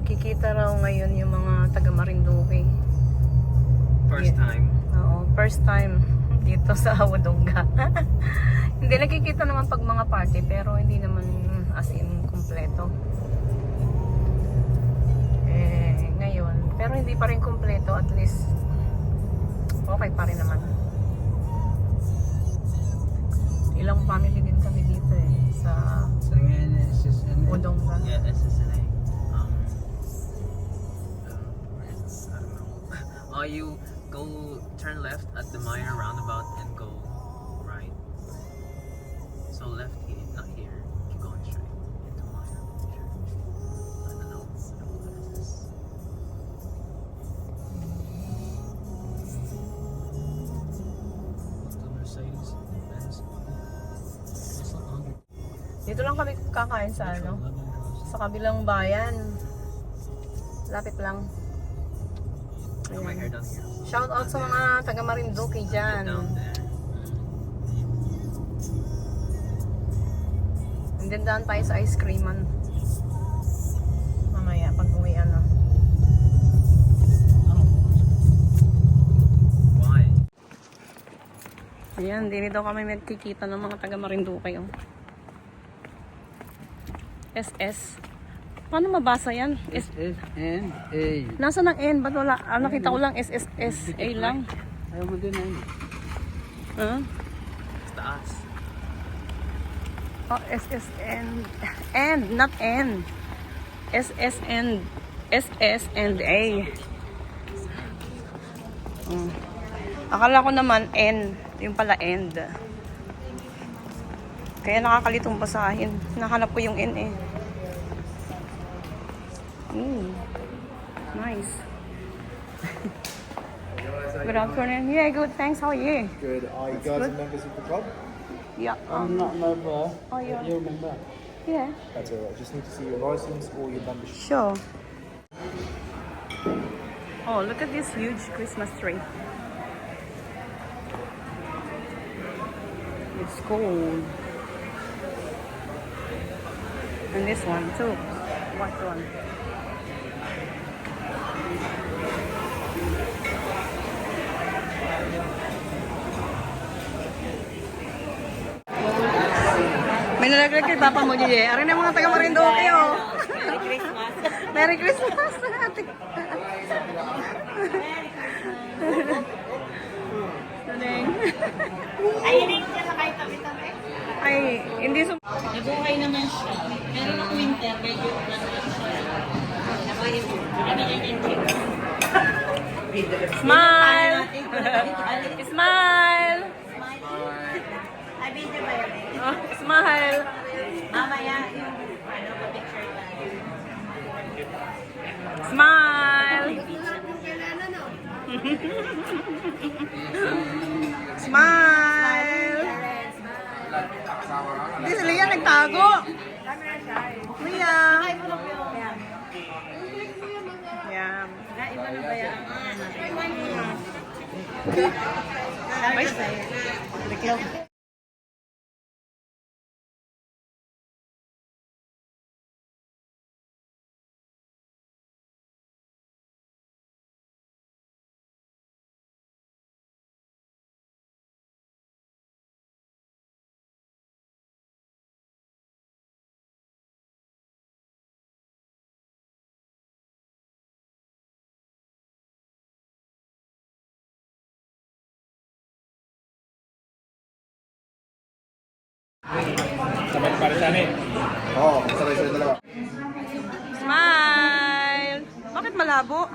magkikita raw ngayon yung mga taga Marinduque. First time. Oo, first time dito sa Wodonga. Hindi nakikita naman pag mga party pero hindi naman as in kumpleto. Ngayon, pero hindi pa rin kumpleto, at least okay pa rin naman. Ilang family din kami dito sa So ngayon, SSNA. Wodonga. Yeah, SSNA. Where is this? I don't know. Oh, you go turn left at the Meyer roundabout and go right. So left here, not here. Keep going straight into Meyer. Sure. I don't know. What is this? The Mercedes Benz. It's not 100. Dito lang kami kakain sa sa kabilang bayan. Lapit lang. I got my hair done here. Shout out sa mga taga Marinduque dyan. Down there. And then daan tayo sa ice creaman. Mamaya pag uwi Why? Ayan, hindi daw kami magkikita ng mga taga Marinduque. Oh. SS. Paano mabasa yan? SSNA. Nasaan ang N? Ba't wala? Nakita ko lang SSSA lang. Ayaw mo din na yun. Huh? It's taas. Oh, SSN. N, not N. SSN. SS and A. Akala ko naman N. Yung pala end. Kaya nakakalitong basahin. Nahanap ko yung N eh. Nice. Good afternoon. Yeah, good. Thanks. How are you? Good. Are you guys members of the club? Yeah. I'm not a member. Oh, yeah. You're a member. Yeah. That's alright. Just need to see your license or your membership. Sure. Oh, look at this huge Christmas tree. It's cool. And this one too. What one? May nalaglag kay Papa mo, Gigi. Arin na mga taga Marinduque, oh. Merry Christmas. Merry Christmas. Daling. Ay, hindi siya sa kahit tabi-tabi. Ay, hindi so... Nabuhay naman siya. Meron ako winter, may good na siya. Nabuhay mo. Ano yung intro? Smile! Smile! Ay, video ba yun eh? Oh, smile! Mamaya yung pa-picture tayo. Smile! Smile! Hindi si Leah nagtago. Leah! Yan. Iba na ba yan? Ay, Oh, sabay-sabay dalawa. smile! Bakit malabo?